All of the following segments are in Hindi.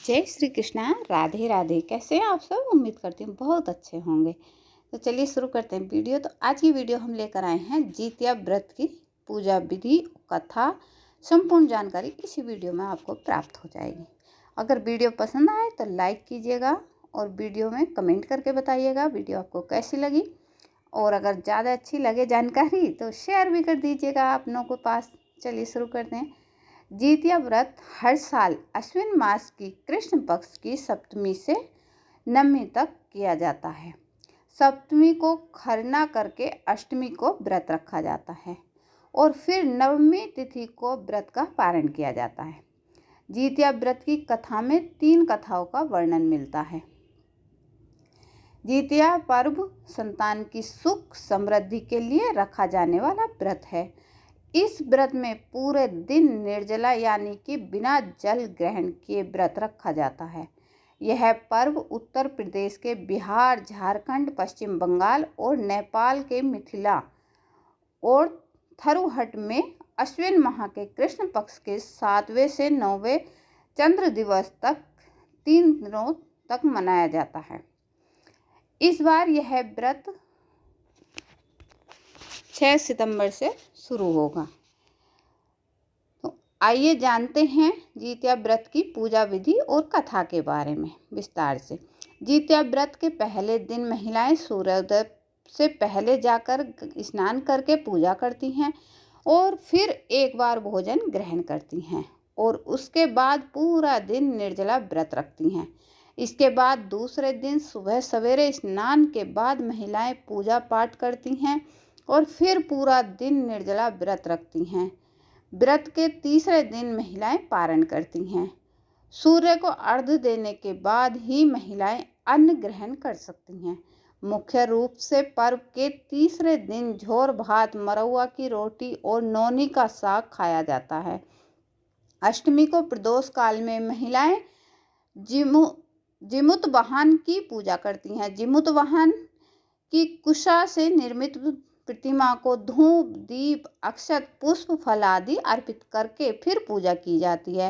जय श्री कृष्णा। राधे राधे। कैसे हैं आप सब? उम्मीद करती हूँ बहुत अच्छे होंगे। तो चलिए शुरू करते हैं वीडियो। तो आज की वीडियो हम लेकर आए हैं जितिया व्रत की पूजा विधि, कथा, संपूर्ण जानकारी इसी वीडियो में आपको प्राप्त हो जाएगी। अगर वीडियो पसंद आए तो लाइक कीजिएगा और वीडियो में कमेंट करके बताइएगा वीडियो आपको कैसी लगी। और अगर ज़्यादा अच्छी लगे जानकारी तो शेयर भी कर दीजिएगा अपनों के पास। चलिए शुरू करते हैं। जितिया व्रत हर साल अश्विन मास की कृष्ण पक्ष की सप्तमी से नवमी तक किया जाता है। सप्तमी को खरना करके अष्टमी को व्रत रखा जाता है और फिर नवमी तिथि को व्रत का पारण किया जाता है। जितिया व्रत की कथा में 3 कथाओं का वर्णन मिलता है। जितिया पर्व संतान की सुख समृद्धि के लिए रखा जाने वाला व्रत है। इस व्रत में पूरे दिन निर्जला यानी कि बिना जल ग्रहण किए व्रत रखा जाता है। यह पर्व उत्तर प्रदेश के बिहार, झारखंड, पश्चिम बंगाल और नेपाल के मिथिला और थरुहट में अश्विन माह के कृष्ण पक्ष के 7वें से 9वें चंद्र दिवस तक 3 दिनों तक मनाया जाता है। इस बार यह व्रत 6 सितंबर से शुरू होगा। तो आइए जानते हैं जितिया व्रत की पूजा विधि और कथा के बारे में विस्तार से। जितिया व्रत के पहले दिन महिलाएं सूर्योदय से पहले जाकर स्नान करके पूजा करती हैं और फिर एक बार भोजन ग्रहण करती हैं और उसके बाद पूरा दिन निर्जला व्रत रखती हैं। इसके बाद दूसरे दिन सुबह सवेरे स्नान के बाद महिलाएं पूजा पाठ करती हैं और फिर पूरा दिन निर्जला व्रत रखती हैं। व्रत के तीसरे दिन महिलाएं पारण करती हैं। सूर्य को अर्घ्य देने के बाद ही महिलाएं अन्न ग्रहण कर सकती हैं। मुख्य रूप से पर्व के तीसरे दिन झोर भात, मरुआ की रोटी और नौनी का साग खाया जाता है। अष्टमी को प्रदोष काल में महिलाएं जिमुत वाहन की पूजा करती हैं। जिमुत वाहन की कुशा से निर्मित प्रतिमा को धूप, दीप, अक्षत, पुष्प, फल आदि अर्पित करके फिर पूजा की जाती है।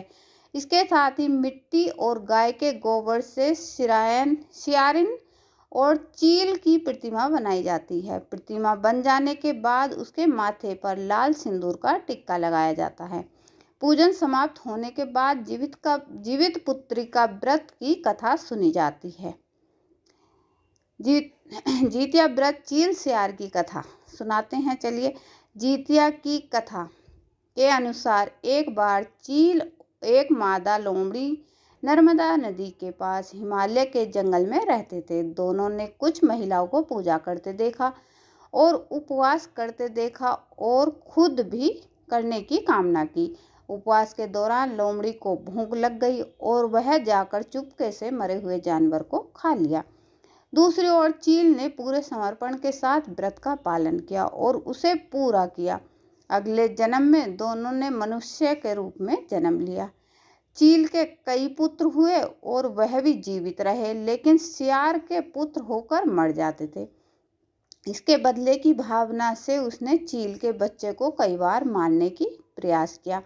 इसके साथ ही मिट्टी और गाय के गोबर से सियारिन और चील की प्रतिमा बनाई जाती है। प्रतिमा बन जाने के बाद उसके माथे पर लाल सिंदूर का टिक्का लगाया जाता है। पूजन समाप्त होने के बाद जीवित पुत्री का व्रत की कथा सुनी जाती है। जितिया व्रत चील सियार की कथा सुनाते हैं। चलिए। जितिया की कथा के अनुसार एक बार चील एक मादा लोमड़ी नर्मदा नदी के पास हिमालय के जंगल में रहते थे। दोनों ने कुछ महिलाओं को पूजा करते देखा और उपवास करते देखा और खुद भी करने की कामना की। उपवास के दौरान लोमड़ी को भूख लग गई और वह जाकर चुपके से मरे हुए जानवर को खा लिया। दूसरी ओर चील ने पूरे समर्पण के साथ व्रत का पालन किया और उसे पूरा किया। अगले जन्म में दोनों ने मनुष्य के रूप में जन्म लिया। चील के कई पुत्र हुए और वह भी जीवित रहे, लेकिन सियार के पुत्र होकर मर जाते थे। इसके बदले की भावना से उसने चील के बच्चे को कई बार मारने की प्रयास किया,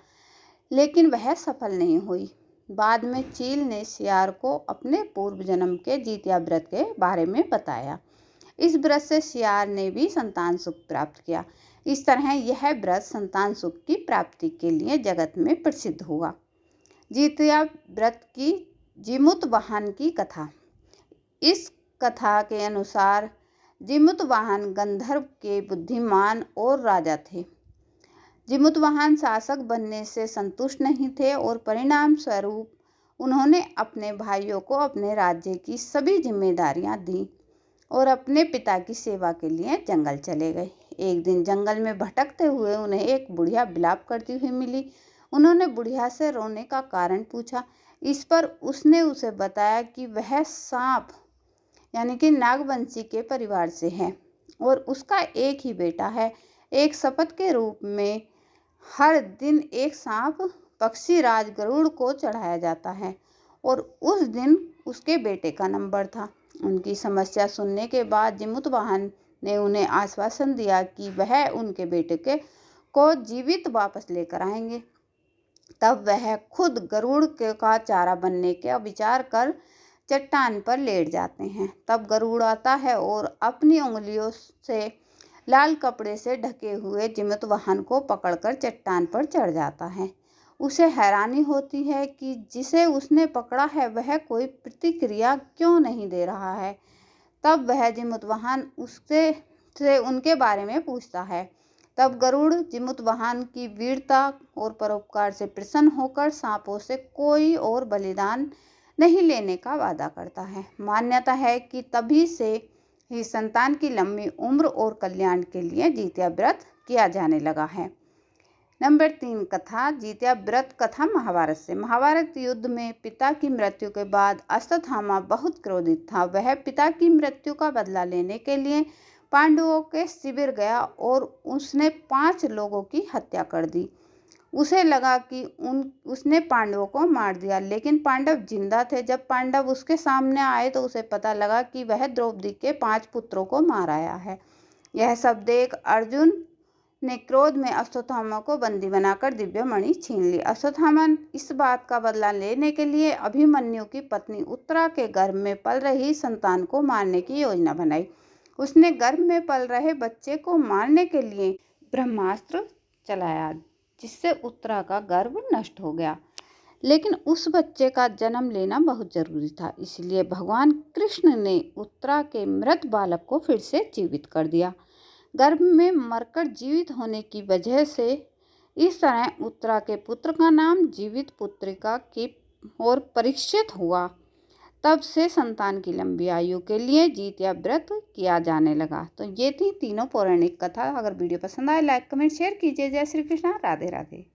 लेकिन वह सफल नहीं हुई। बाद में चील ने सियार को अपने पूर्व जन्म के जितिया व्रत के बारे में बताया। इस व्रत से सियार ने भी संतान सुख प्राप्त किया। इस तरह यह व्रत संतान सुख की प्राप्ति के लिए जगत में प्रसिद्ध हुआ। जितिया व्रत की जिमुत वाहन की कथा। इस कथा के अनुसार जिमुत वाहन गंधर्व के बुद्धिमान और राजा थे। जिमुत वाहन शासक बनने से संतुष्ट नहीं थे और परिणाम स्वरूप उन्होंने अपने भाइयों को अपने राज्य की सभी जिम्मेदारियां दी और अपने पिता की सेवा के लिए जंगल चले गए। एक दिन जंगल में भटकते हुए उन्हें एक बुढ़िया विलाप करती हुई मिली। उन्होंने बुढ़िया से रोने का कारण पूछा। इस पर उसने उसे बताया कि वह सांप यानी कि नागवंशी के परिवार से है और उसका एक ही बेटा है। एक शपथ के रूप में हर दिन एक सांप पक्षी राज गरुड़ को चढ़ाया जाता है और उस दिन उसके बेटे का नंबर था। उनकी समस्या सुनने के बाद जिमुत वाहन ने उन्हें आश्वासन दिया कि वह उनके बेटे को जीवित वापस लेकर आएंगे। तब वह खुद गरुड़ का चारा बनने का विचार कर चट्टान पर लेट जाते हैं। तब गरुड़ आता है और अपनी उंगलियों से लाल कपड़े से ढके हुए जीमूत वाहन को पकड़कर चट्टान पर चढ़ जाता है। उसे हैरानी होती है कि जिसे उसने पकड़ा है वह कोई प्रतिक्रिया क्यों नहीं दे रहा है। तब वह जीमूत वाहन उससे उनके बारे में पूछता है। तब गरुड़ जीमूत वाहन की वीरता और परोपकार से प्रसन्न होकर सांपों से कोई और बलिदान नहीं लेने का वादा करता है। मान्यता है कि तभी से ही संतान की लंबी उम्र और कल्याण के लिए जितिया व्रत किया जाने लगा है। नंबर 3 कथा, जितिया व्रत कथा महाभारत से। महाभारत युद्ध में पिता की मृत्यु के बाद अश्वत्थामा बहुत क्रोधित था। वह पिता की मृत्यु का बदला लेने के लिए पांडवों के शिविर गया और उसने 5 लोगों की हत्या कर दी। उसे लगा कि उसने पांडवों को मार दिया, लेकिन पांडव जिंदा थे। जब पांडव उसके सामने आए तो उसे पता लगा कि वह द्रौपदी के 5 पुत्रों को मार आया है। यह सब देख अर्जुन ने क्रोध में अश्वत्थामा को बंदी बनाकर दिव्य मणि छीन ली। अश्वत्थामा इस बात का बदला लेने के लिए अभिमन्यु की पत्नी उत्तरा के गर्भ में पल रही संतान को मारने की योजना बनाई। उसने गर्भ में पल रहे बच्चे को मारने के लिए ब्रह्मास्त्र चलाया, जिससे उत्तरा का गर्भ नष्ट हो गया। लेकिन उस बच्चे का जन्म लेना बहुत जरूरी था, इसलिए भगवान कृष्ण ने उत्तरा के मृत बालक को फिर से जीवित कर दिया। गर्भ में मरकर जीवित होने की वजह से इस तरह उत्तरा के पुत्र का नाम जीवित पुत्रिका की ओर परीक्षित हुआ। तब से संतान की लंबी आयु के लिए जितिया व्रत किया जाने लगा। तो ये थी तीनों पौराणिक कथा। अगर वीडियो पसंद आए लाइक कमेंट शेयर कीजिए। जय श्री कृष्ण, राधे राधे।